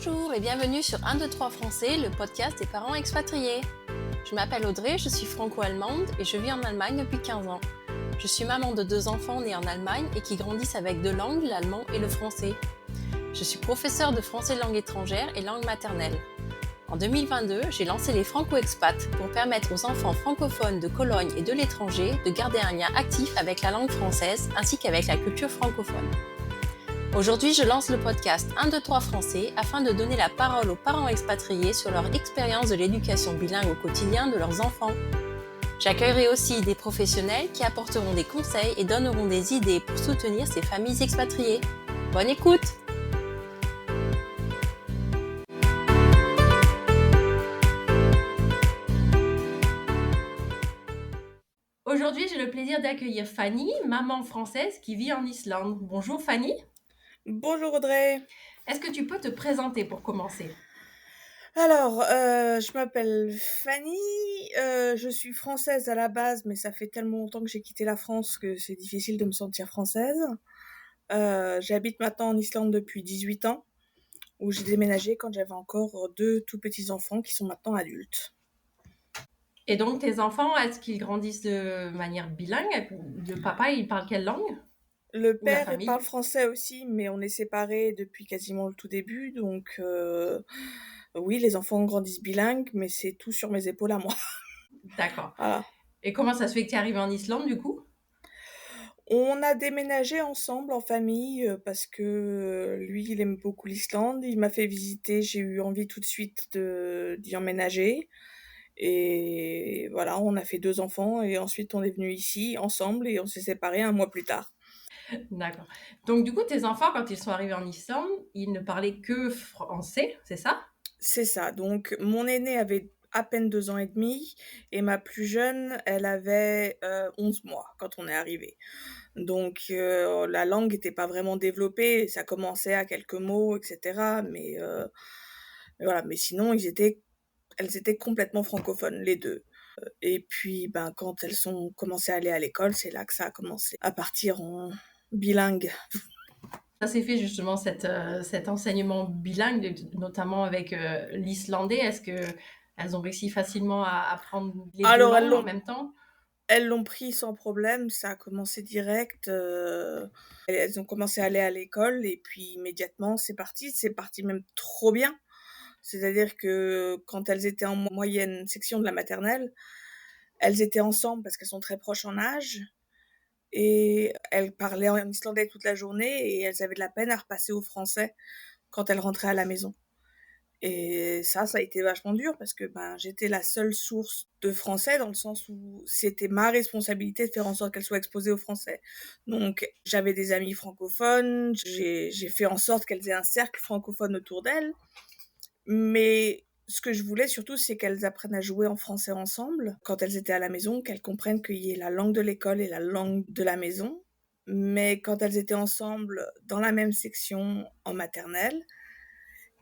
Bonjour et bienvenue sur 1, 2, 3 Français, le podcast des parents expatriés. Je m'appelle Audrey, je suis franco-allemande et je vis en Allemagne depuis 15 ans. Je suis maman de 2 enfants nés en Allemagne et qui grandissent avec 2 langues, l'allemand et le français. Je suis professeure de français langue étrangère et langue maternelle. En 2022, j'ai lancé les Franco-Expats pour permettre aux enfants francophones de Cologne et de l'étranger de garder un lien actif avec la langue française ainsi qu'avec la culture francophone. Aujourd'hui, je lance le podcast 1, 2, 3 Français afin de donner la parole aux parents expatriés sur leur expérience de l'éducation bilingue au quotidien de leurs enfants. J'accueillerai aussi des professionnels qui apporteront des conseils et donneront des idées pour soutenir ces familles expatriées. Bonne écoute! Aujourd'hui, j'ai le plaisir d'accueillir Fanny, maman française qui vit en Islande. Bonjour Fanny. Bonjour Audrey. Est-ce que tu peux te présenter pour commencer? Alors, je m'appelle Fanny, je suis française à la base, mais ça fait tellement longtemps que j'ai quitté la France que c'est difficile de me sentir française. J'habite maintenant en Islande depuis 18 ans, où j'ai déménagé quand j'avais encore 2 tout petits enfants qui sont maintenant adultes. Et donc, tes enfants, est-ce qu'ils grandissent de manière bilingue? Le papa, il parle quelle langue? Le Ou la père, il famille? parle français aussi, mais on est séparés depuis quasiment le tout début, donc oui, les enfants grandissent bilingues, mais c'est tout sur mes épaules à moi. D'accord. Voilà. Et comment ça se fait que tu es arrivée en Islande, du coup? On a déménagé ensemble en famille parce que lui, il aime beaucoup l'Islande. Il m'a fait visiter, j'ai eu envie tout de suite d'y emménager. Et voilà, on a fait 2 enfants et ensuite on est venu ici ensemble et on s'est séparés 1 mois plus tard. D'accord. Donc, du coup, tes enfants, quand ils sont arrivés en Islande, ils ne parlaient que français, c'est ça? C'est ça. Donc mon aîné avait à peine 2 ans et demi et ma plus jeune, elle avait 11 mois quand on est arrivés. Donc la langue était pas vraiment développée, ça commençait à quelques mots, et cetera. Mais voilà, mais sinon elles étaient complètement francophones, les 2. Et puis ben quand elles ont commencé à aller à l'école, c'est là que ça a commencé à partir en bilingue. Ça s'est fait justement cet enseignement bilingue, notamment avec l'islandais. Est-ce qu'elles ont réussi facilement à apprendre les 2 Alors langues en même temps? elles l'ont pris sans problème, ça a commencé direct, elles ont commencé à aller à l'école et puis immédiatement c'est parti même trop bien. C'est-à-dire que quand elles étaient en moyenne section de la maternelle, elles étaient ensemble parce qu'elles sont très proches en âge et elles parlaient en islandais toute la journée et elles avaient de la peine à repasser au français quand elles rentraient à la maison. Et ça a été vachement dur parce que ben j'étais la seule source de français dans le sens où c'était ma responsabilité de faire en sorte qu'elles soient exposées au français. Donc j'avais des amis francophones, j'ai fait en sorte qu'elles aient un cercle francophone autour d'elles. Mais ce que je voulais surtout, c'est qu'elles apprennent à jouer en français ensemble quand elles étaient à la maison, qu'elles comprennent qu'il y ait la langue de l'école et la langue de la maison. Mais quand elles étaient ensemble dans la même section en maternelle,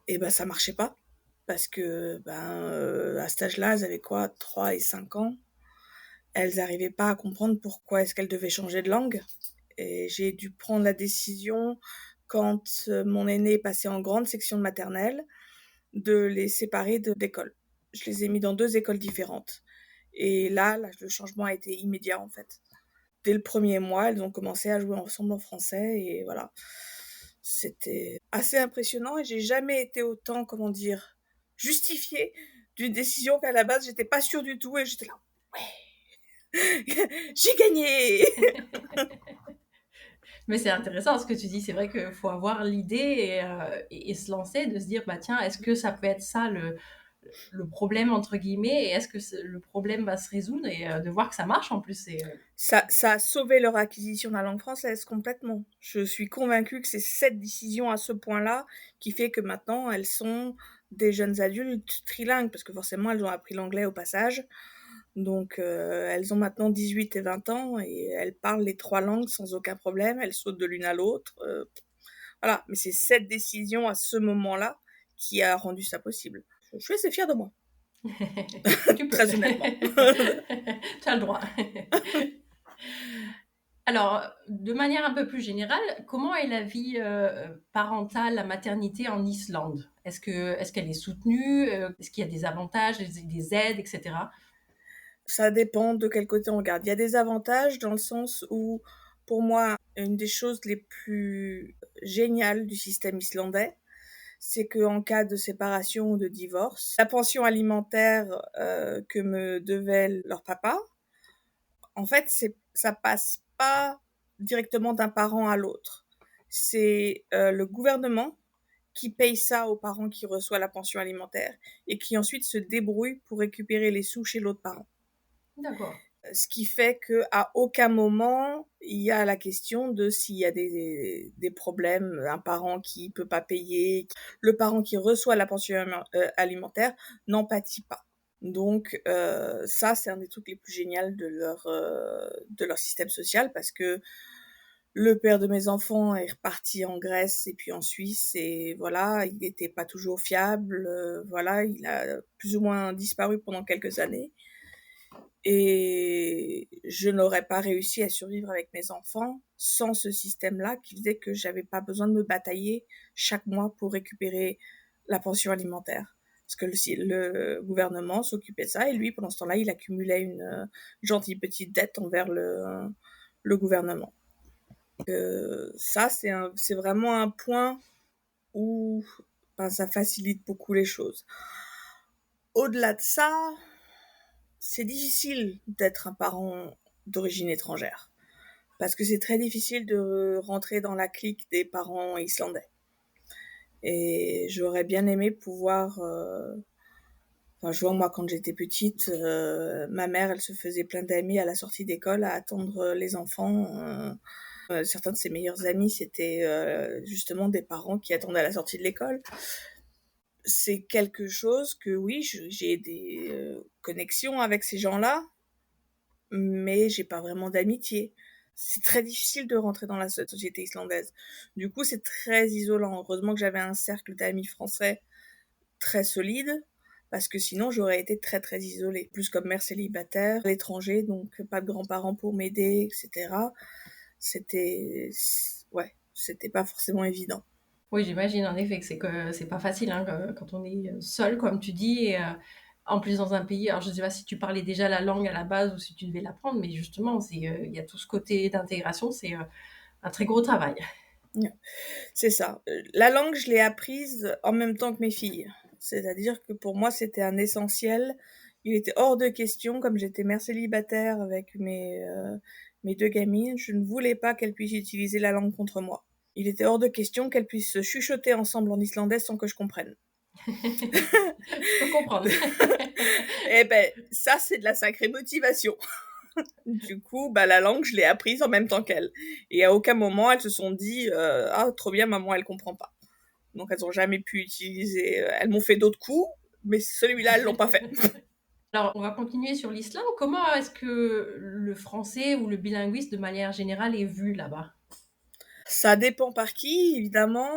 et ben ça marchait pas parce que à cet âge-là, elles avaient quoi, 3 et 5 ans. Elles arrivaient pas à comprendre pourquoi est-ce qu'elles devaient changer de langue. Et j'ai dû prendre la décision quand mon aîné est passé en grande section de maternelle de les séparer d'école. Je les ai mis dans 2 écoles différentes. Et là, le changement a été immédiat en fait. Dès le premier mois, elles ont commencé à jouer ensemble en français et voilà. C'était assez impressionnant et j'ai jamais été autant, comment dire, justifiée d'une décision qu'à la base j'étais pas sûre du tout et j'étais là, ouais, j'ai gagné. Mais c'est intéressant ce que tu dis. C'est vrai qu'il faut avoir l'idée et se lancer, de se dire, bah tiens, est-ce que ça peut être ça le problème, entre guillemets, et est-ce que le problème va se résoudre et de voir que ça marche en plus. Ça a sauvé leur acquisition de la langue française complètement. Je suis convaincue que c'est cette décision à ce point-là qui fait que maintenant elles sont des jeunes adultes trilingues, parce que forcément elles ont appris l'anglais au passage. Donc elles ont maintenant 18 et 20 ans et elles parlent les 3 langues sans aucun problème, elles sautent de l'une à l'autre. Voilà, mais c'est cette décision à ce moment-là qui a rendu ça possible. Je suis assez fière de moi. Tu peux. Très honnêtement. Tu as le droit. Alors, de manière un peu plus générale, comment est la vie parentale, la maternité en Islande? Est-ce qu'elle est soutenue? Est-ce qu'il y a des avantages, des aides, etc.? Ça dépend de quel côté on regarde. Il y a des avantages dans le sens où, pour moi, une des choses les plus géniales du système islandais, c'est qu'en cas de séparation ou de divorce, la pension alimentaire que me devait leur papa, en fait, ça passe pas directement d'un parent à l'autre. C'est le gouvernement qui paye ça aux parents qui reçoivent la pension alimentaire et qui ensuite se débrouille pour récupérer les sous chez l'autre parent. D'accord. Ce qui fait qu'à aucun moment, il y a la question de s'il y a des problèmes, un parent qui peut pas payer, le parent qui reçoit la pension alimentaire n'en pâtit pas. Donc ça, c'est un des trucs les plus géniaux de leur système social parce que le père de mes enfants est reparti en Grèce et puis en Suisse et voilà, il n'était pas toujours fiable, voilà, il a plus ou moins disparu pendant quelques années. Et je n'aurais pas réussi à survivre avec mes enfants sans ce système-là qui faisait que j'avais pas besoin de me batailler chaque mois pour récupérer la pension alimentaire. Parce que le gouvernement s'occupait de ça et lui, pendant ce temps-là, il accumulait une gentille petite dette envers le gouvernement. Ça, c'est vraiment un point où ça facilite beaucoup les choses. Au-delà de ça, c'est difficile d'être un parent d'origine étrangère. Parce que c'est très difficile de rentrer dans la clique des parents islandais. Et j'aurais bien aimé pouvoir... je vois, moi, quand j'étais petite, ma mère, elle se faisait plein d'amis à la sortie d'école à attendre les enfants. Certains de ses meilleurs amis, c'était justement des parents qui attendaient à la sortie de l'école. C'est quelque chose que, oui, j'ai des connexions avec ces gens-là, mais j'ai pas vraiment d'amitié. C'est très difficile de rentrer dans la société islandaise. Du coup, c'est très isolant. Heureusement que j'avais un cercle d'amis français très solide, parce que sinon, j'aurais été très, très isolée. Plus comme mère célibataire, à l'étranger, donc pas de grands-parents pour m'aider, etc. C'était... Ouais, c'était pas forcément évident. Oui, j'imagine en effet que c'est pas facile hein, quand on est seul, comme tu dis, et en plus dans un pays. Alors je ne sais pas si tu parlais déjà la langue à la base ou si tu devais l'apprendre, mais justement, il y a tout ce côté d'intégration, c'est un très gros travail. C'est ça. La langue, je l'ai apprise en même temps que mes filles. C'est-à-dire que pour moi, c'était un essentiel. Il était hors de question, comme j'étais mère célibataire avec mes deux gamines, je ne voulais pas qu'elles puissent utiliser la langue contre moi. Il était hors de question qu'elles puissent se chuchoter ensemble en islandais sans que je comprenne. Je peux comprendre. Eh ben, ça, c'est de la sacrée motivation. Du coup, la langue, je l'ai apprise en même temps qu'elles. Et à aucun moment, elles se sont dit ah, trop bien, maman, elle comprend pas. Donc, elles n'ont jamais pu utiliser... Elles m'ont fait d'autres coups, mais celui-là, elles l'ont pas fait. Alors, on va continuer sur l'Islande. Comment est-ce que le français ou le bilinguisme, de manière générale, est vu là-bas? Ça dépend par qui, évidemment.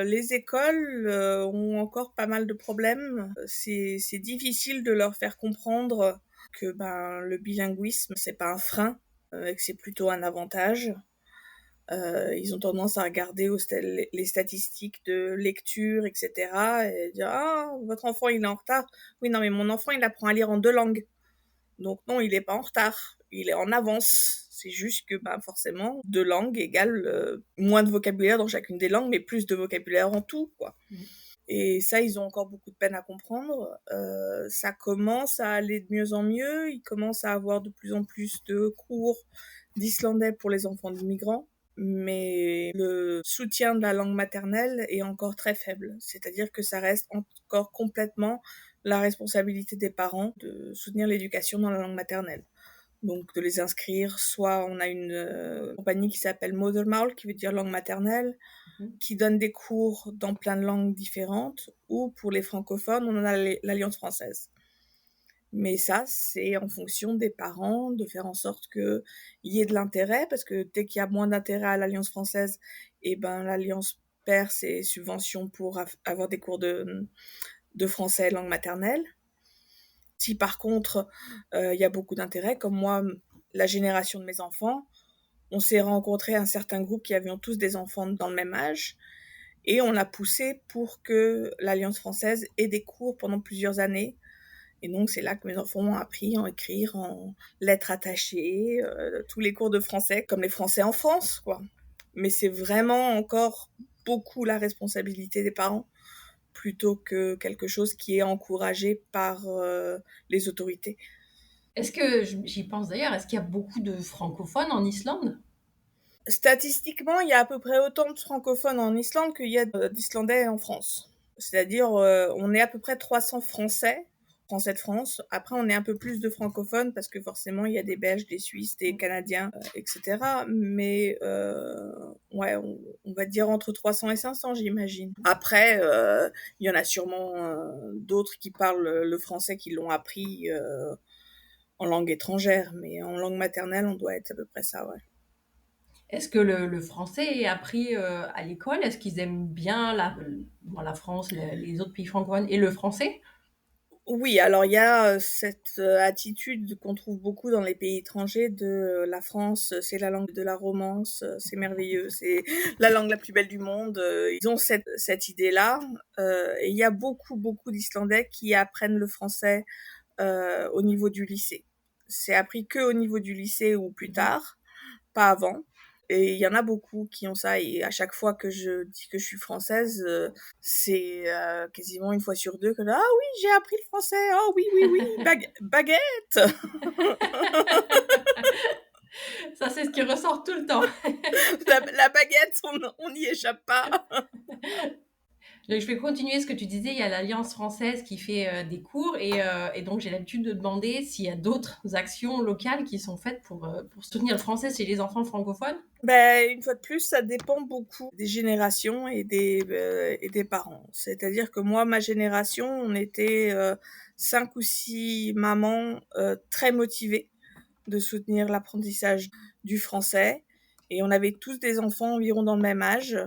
Les écoles ont encore pas mal de problèmes. C'est difficile de leur faire comprendre que le bilinguisme, c'est pas un frein, et que c'est plutôt un avantage. Ils ont tendance à regarder les statistiques de lecture, etc. et dire « Ah, votre enfant, il est en retard. » Oui, non, mais mon enfant, il apprend à lire en 2 langues. Donc non, il est pas en retard. Il est en avance. C'est juste que forcément, 2 langues égale moins de vocabulaire dans chacune des langues, mais plus de vocabulaire en tout, quoi. Et ça, ils ont encore beaucoup de peine à comprendre. Ça commence à aller de mieux en mieux. Ils commencent à avoir de plus en plus de cours d'islandais pour les enfants d'immigrants. Mais le soutien de la langue maternelle est encore très faible. C'est-à-dire que ça reste encore complètement la responsabilité des parents de soutenir l'éducation dans la langue maternelle. Donc de les inscrire, soit on a une compagnie qui s'appelle Mothermaul, qui veut dire langue maternelle, qui donne des cours dans plein de langues différentes, ou pour les francophones, on en a l'Alliance française. Mais ça, c'est en fonction des parents, de faire en sorte qu'il y ait de l'intérêt, parce que dès qu'il y a moins d'intérêt à l'Alliance française, l'Alliance perd ses subventions pour avoir des cours de français langue maternelle. Si par contre, il y a beaucoup d'intérêt, comme moi, la génération de mes enfants, On s'est rencontrés un certain groupe qui avions tous des enfants dans le même âge et on l'a poussé pour que l'Alliance française ait des cours pendant plusieurs années. Et donc, c'est là que mes enfants ont appris à écrire en lettres attachées, tous les cours de français, comme les Français en France, quoi. Mais c'est vraiment encore beaucoup la responsabilité des parents, plutôt que quelque chose qui est encouragé par les autorités. Est-ce que, j'y pense d'ailleurs, est-ce qu'il y a beaucoup de francophones en Islande? Statistiquement, il y a à peu près autant de francophones en Islande qu'il y a d'Islandais en France. C'est-à-dire, on est à peu près 300 Français de France. Après, on est un peu plus de francophones parce que forcément, il y a des Belges, des Suisses, des Canadiens, etc. Mais ouais, on va dire entre 300 et 500, j'imagine. Après, il y en a sûrement d'autres qui parlent le français, qui l'ont appris en langue étrangère. Mais en langue maternelle, on doit être à peu près ça, ouais. Est-ce que le français est appris à l'école? Est-ce qu'ils aiment bien la France, les autres pays francophones et le français? Oui, alors il y a cette attitude qu'on trouve beaucoup dans les pays étrangers de la France, c'est la langue de la romance, c'est merveilleux, c'est la langue la plus belle du monde. Ils ont cette idée-là. Et il y a beaucoup d'Islandais qui apprennent le français au niveau du lycée. C'est appris que au niveau du lycée ou plus tard, pas avant. Et il y en a beaucoup qui ont ça. Et à chaque fois que je dis que je suis française, c'est quasiment une fois sur deux que ah oui, j'ai appris le français. Oh oui, baguette. Ça, c'est ce qui ressort tout le temps. La baguette, on n'y échappe pas. Donc, je vais continuer ce que tu disais. Il y a l'Alliance française qui fait des cours et donc j'ai l'habitude de demander s'il y a d'autres actions locales qui sont faites pour soutenir le français chez les enfants francophones. Ben, une fois de plus, ça dépend beaucoup des générations et des parents. C'est-à-dire que moi, ma génération, on était 5 ou 6 mamans très motivées de soutenir l'apprentissage du français. Et on avait tous des enfants environ dans le même âge,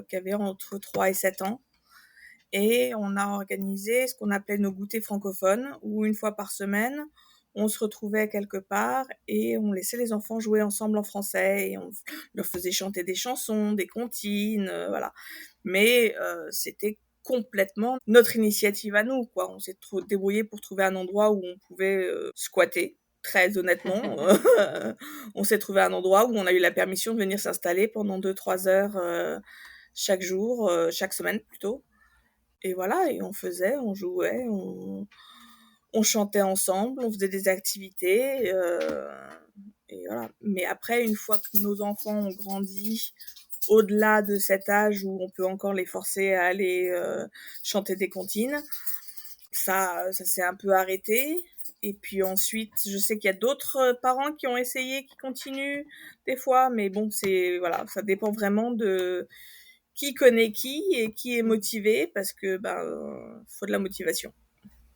qui avaient entre 3 et 7 ans. Et on a organisé ce qu'on appelait nos goûters francophones, où une fois par semaine, on se retrouvait quelque part et on laissait les enfants jouer ensemble en français et on leur faisait chanter des chansons, des comptines, voilà. Mais c'était complètement notre initiative à nous, quoi. On s'est débrouillé pour trouver un endroit où on pouvait squatter. Très honnêtement, on s'est trouvé un endroit où on a eu la permission de venir s'installer pendant 2-3 heures chaque jour, chaque semaine plutôt. Et voilà, et on jouait, on chantait ensemble, on faisait des activités. Et voilà. Mais après, une fois que nos enfants ont grandi, au-delà de cet âge où on peut encore les forcer à aller chanter des comptines, ça s'est un peu arrêté. Et puis ensuite, je sais qu'il y a d'autres parents qui ont essayé, qui continuent des fois, mais bon, voilà, ça dépend vraiment de qui connaît qui et qui est motivé, parce que faut de la motivation.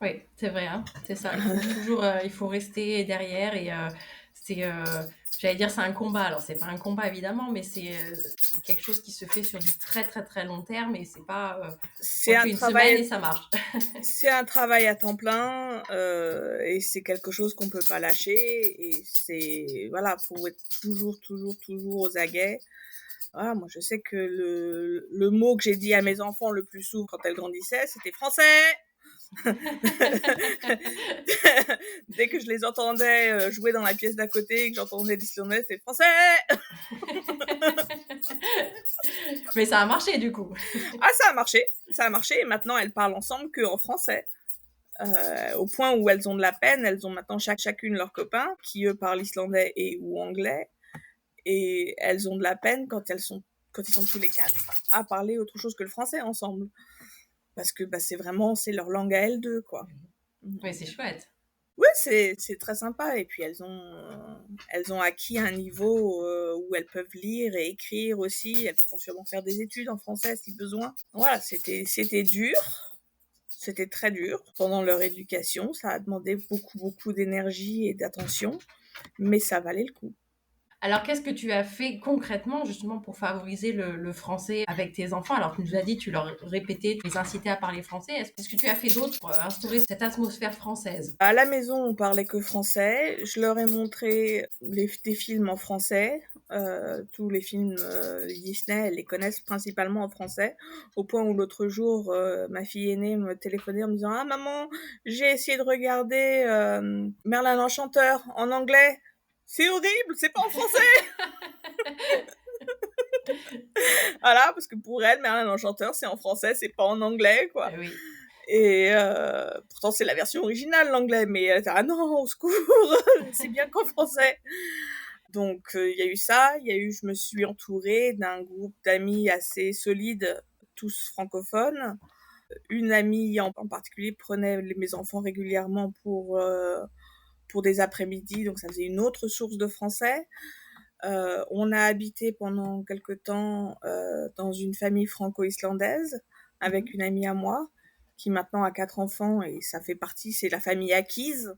Oui, c'est vrai, hein, c'est ça. Il faut toujours, il faut rester derrière et c'est, j'allais dire, c'est un combat. Alors, c'est pas un combat évidemment, mais c'est quelque chose qui se fait sur du très très très long terme et c'est pas. C'est on un fait une travail. semaine et ça marche. C'est un travail à temps plein et c'est quelque chose qu'on peut pas lâcher. Et c'est voilà, faut être toujours aux aguets. Voilà, moi je sais que le mot que j'ai dit à mes enfants le plus souvent quand elles grandissaient, c'était français. Dès que je les entendais jouer dans la pièce d'à côté et que j'entendais l'islandais, c'était français. Mais ça a marché du coup. Ah, ça a marché et maintenant elles parlent ensemble qu'en français. Au point où elles ont de la peine, elles ont maintenant chacune leurs copains qui eux parlent islandais et ou anglais, et elles ont de la peine quand ils sont tous les quatre à parler autre chose que le français ensemble, parce que c'est leur langue à elles deux, quoi. Oui, c'est chouette. Oui, c'est très sympa, et puis elles ont acquis un niveau où elles peuvent lire et écrire aussi. Elles pourront sûrement faire des études en français si besoin. Voilà, c'était dur. C'était très dur pendant leur éducation. Ça a demandé beaucoup d'énergie et d'attention, mais ça valait le coup. Alors, qu'est-ce que tu as fait concrètement justement pour favoriser le français avec tes enfants? Alors, tu nous as dit, tu leur répétais, tu les incitais à parler français. Est-ce que tu as fait d'autres pour instaurer cette atmosphère française? À la maison, on parlait que français. Je leur ai montré des films en français. Tous les films Disney, elles les connaissent principalement en français, au point où l'autre jour, ma fille aînée me téléphonait en me disant « Ah maman, j'ai essayé de regarder Merlin l'Enchanteur en anglais. C'est horrible, c'est pas en français !» Voilà, parce que pour elle, Merlin l'Enchanteur, c'est en français, c'est pas en anglais, quoi. Oui. Et pourtant, c'est la version originale, l'anglais, mais elle était « Ah non, au secours, c'est bien qu'en français !» Donc, il y a eu ça. Il y a eu, je me suis entourée d'un groupe d'amis assez solide, tous francophones. Une amie en particulier prenait mes enfants régulièrement pour des après-midi, donc ça faisait une autre source de français. On a habité pendant quelque temps dans une famille franco-islandaise avec une amie à moi qui maintenant a 4 enfants et ça fait partie, c'est la famille acquise.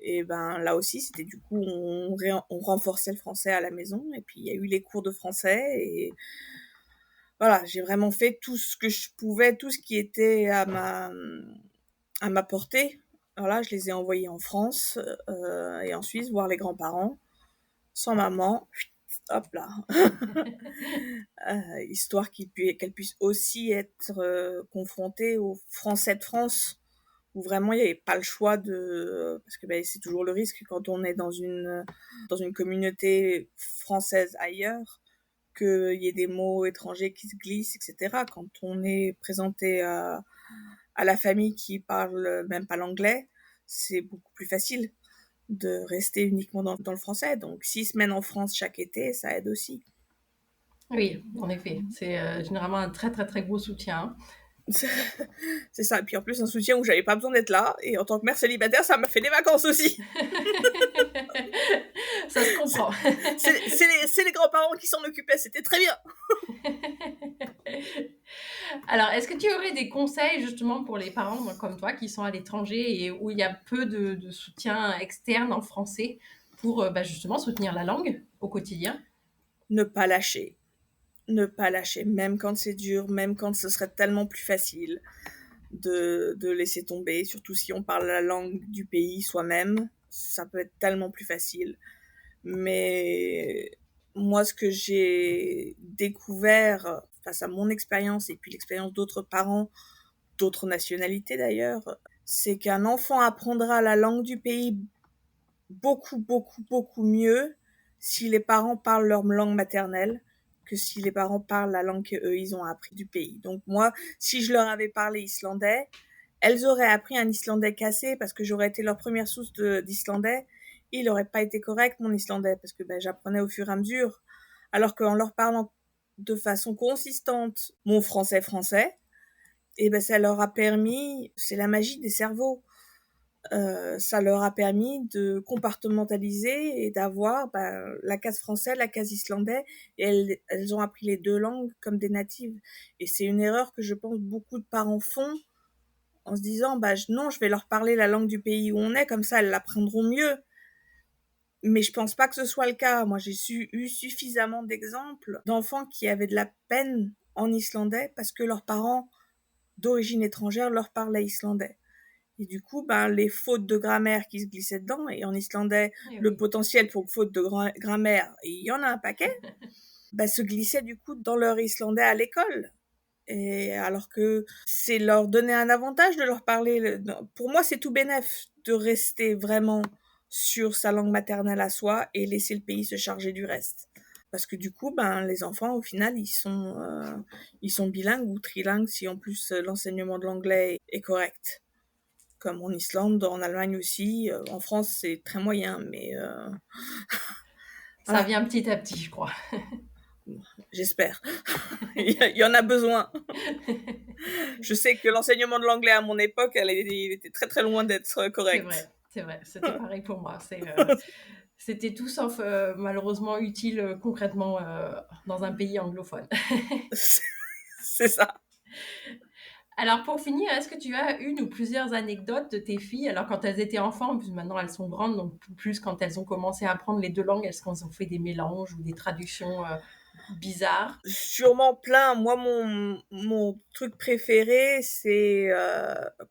Et ben là aussi, c'était du coup, on renforçait le français à la maison. Et puis, il y a eu les cours de français. Et voilà, j'ai vraiment fait tout ce que je pouvais, tout ce qui était à ma portée. Voilà, je les ai envoyés en France et en Suisse voir les grands-parents, sans maman. Hop là. Histoire qu'elle puisse aussi être confrontée aux Français de France, où vraiment il n'y avait pas le choix parce que c'est toujours le risque quand on est dans une communauté française ailleurs, qu'il y ait des mots étrangers qui se glissent, etc. Quand on est présenté à la famille qui parle même pas l'anglais, c'est beaucoup plus facile de rester uniquement dans le français. Donc 6 semaines en France chaque été, ça aide aussi. Oui, en effet. C'est généralement un très, très, très gros soutien. C'est ça. Et puis en plus, un soutien où j'avais pas besoin d'être là. Et en tant que mère célibataire, ça m'a fait des vacances aussi. Ça se comprend. C'est les grands-parents qui s'en occupaient. C'était très bien. Alors, est-ce que tu aurais des conseils justement pour les parents comme toi qui sont à l'étranger et où il y a peu de soutien externe en français pour justement soutenir la langue au quotidien? Ne pas lâcher. Ne pas lâcher, même quand c'est dur, même quand ce serait tellement plus facile de laisser tomber, surtout si on parle la langue du pays soi-même, ça peut être tellement plus facile. Mais moi, ce que j'ai découvert face à mon expérience et puis l'expérience d'autres parents, d'autres nationalités d'ailleurs, c'est qu'un enfant apprendra la langue du pays beaucoup, beaucoup, beaucoup mieux si les parents parlent leur langue maternelle que si les parents parlent la langue qu'eux, ils ont appris du pays. Donc moi, si je leur avais parlé islandais, elles auraient appris un islandais cassé parce que j'aurais été leur première source d'islandais. Il n'aurait pas été correct, mon islandais, parce que j'apprenais au fur et à mesure. Alors qu'en leur parlant de façon consistante mon français, et ça leur a permis, c'est la magie des cerveaux, ça leur a permis de compartimentaliser et d'avoir la case français, la case islandais, et elles ont appris les 2 langues comme des natives. Et c'est une erreur que je pense beaucoup de parents font en se disant non, je vais leur parler la langue du pays où on est, comme ça elles l'apprendront mieux. Mais je pense pas que ce soit le cas. Moi, j'ai eu suffisamment d'exemples d'enfants qui avaient de la peine en islandais parce que leurs parents d'origine étrangère leur parlaient islandais. Et du coup, les fautes de grammaire qui se glissaient dedans, et en islandais, le potentiel pour faute de grammaire, il y en a un paquet, se glissaient du coup dans leur islandais à l'école. Et alors que c'est leur donner un avantage de leur parler. Pour moi, c'est tout bénef de rester vraiment sur sa langue maternelle à soi et laisser le pays se charger du reste. Parce que du coup, les enfants, au final, ils sont bilingues ou trilingues si en plus l'enseignement de l'anglais est correct. Comme en Islande, en Allemagne aussi. En France, c'est très moyen, mais... Ça vient petit à petit, je crois. J'espère. Il y en a besoin. Je sais que l'enseignement de l'anglais à mon époque, il était très très loin d'être correct. C'est vrai. C'était pareil pour moi. C'était tout sauf malheureusement utile concrètement dans un pays anglophone. C'est ça. Alors pour finir, est-ce que tu as une ou plusieurs anecdotes de tes filles, alors quand elles étaient enfants, puis maintenant elles sont grandes, donc plus quand elles ont commencé à apprendre les 2 langues, est-ce qu'elles ont fait des mélanges ou des traductions bizarres? Sûrement plein. Moi, mon truc préféré, c'est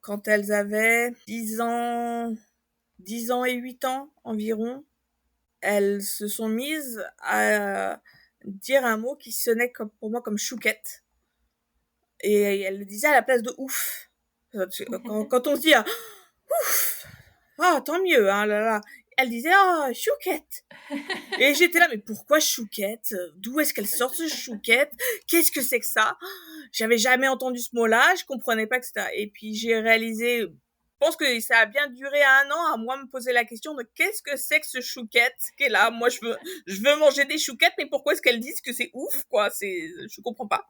quand elles avaient 10 ans et 8 ans environ. elles se sont mises à dire un mot qui sonnait pour moi comme chouquette. Et elles le disaient à la place de ouf. Quand on se dit ouf, tant mieux, hein, là. Elle disait chouquette. Et j'étais là, mais pourquoi chouquette? D'où est-ce qu'elle sort ce chouquette? Qu'est-ce que c'est que ça? J'avais jamais entendu ce mot-là, je comprenais pas que c'était. Et puis j'ai réalisé, je pense que ça a bien duré 1 an à moi me poser la question de qu'est-ce que c'est que ce chouquette qui est là. Moi je veux manger des chouquettes, mais pourquoi est-ce qu'elles disent que c'est ouf, quoi? Je comprends pas.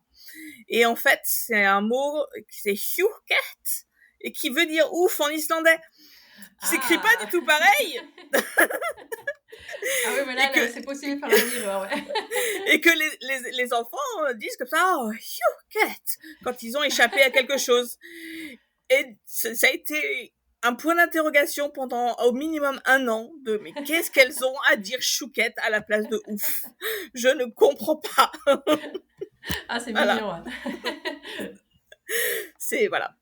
Et en fait, c'est un mot qui c'est chouquette et qui veut dire ouf en islandais. Qui s'écrit pas du tout pareil. Ah oui, mais là, c'est possible de faire un livre, ouais. Et que les enfants disent comme ça, chouquette, quand ils ont échappé à quelque chose. Et ça a été un point d'interrogation pendant au minimum 1 an mais qu'est-ce qu'elles ont à dire chouquette à la place de ouf? Je ne comprends pas. Ah, c'est mignon. Voilà. C'est, voilà.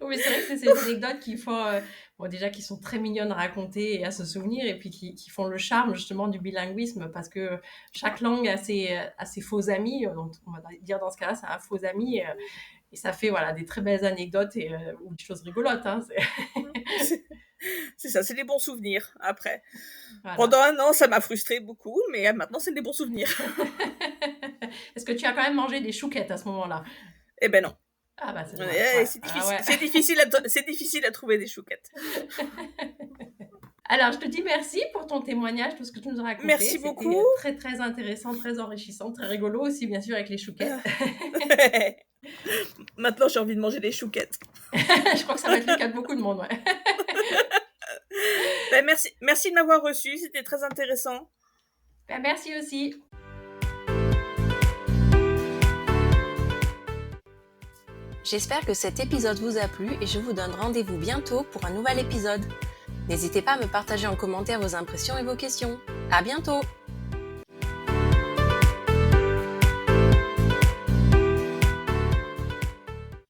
Oui, mais c'est vrai que c'est ces anecdotes qui font, déjà qui sont très mignonnes à raconter et à se souvenir, et puis qui font le charme justement du bilinguisme, parce que chaque langue a ses faux amis, donc on va dire dans ce cas-là, c'est un faux ami, et ça fait des très belles anecdotes ou des choses rigolotes. Hein, c'est ça, c'est des bons souvenirs après. Voilà. Pendant 1 an, ça m'a frustré beaucoup, mais maintenant, c'est des bons souvenirs. Est-ce que tu as quand même mangé des chouquettes à ce moment-là? Eh ben non. Ah bah c'est c'est difficile à trouver des chouquettes. Alors, je te dis merci pour ton témoignage, tout ce que tu nous as raconté. Merci beaucoup. C'était très, très intéressant, très enrichissant, très rigolo aussi, bien sûr, avec les chouquettes. Maintenant, j'ai envie de manger des chouquettes. Je crois que ça va être le cas de beaucoup de monde, ouais. Ben, merci de m'avoir reçu, c'était très intéressant. Ben, merci aussi. J'espère que cet épisode vous a plu et je vous donne rendez-vous bientôt pour un nouvel épisode. N'hésitez pas à me partager en commentaire vos impressions et vos questions. À bientôt!